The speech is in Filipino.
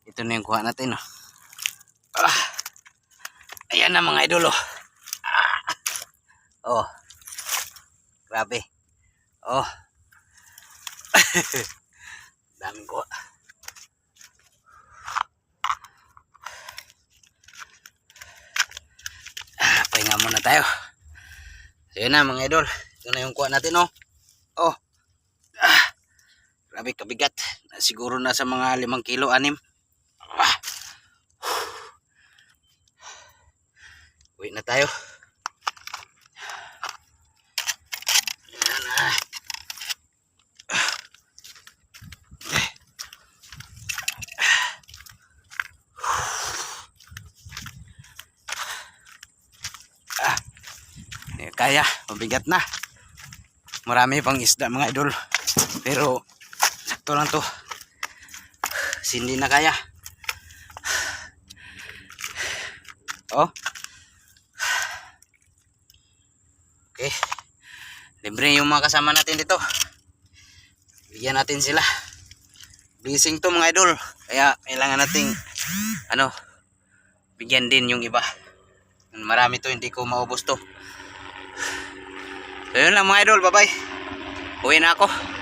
Ito na yung kuha natin, oh. Ayan na mga idol, oh. Oh. Grabe. Oh. Daming kuha. Pahinga muna tayo. So yun na mga idol. Ito na yung kuha natin, oh. Oh. Grabe kabigat. Siguro nasa mga 5 kilo, 6. Uwi na tayo. Yan na. Kaya, mabigat na. Marami pang isda mga idol. Pero sakto lang to. Hindi na kaya. Oh. Okay. Libre yung mga kasama natin dito. Bigyan natin sila. Blessing to mga idol. Kaya kailangan nating bigyan din yung iba. Marami to, hindi ko maubos to. So yun lang mga idol, bye bye. Uwi na ako.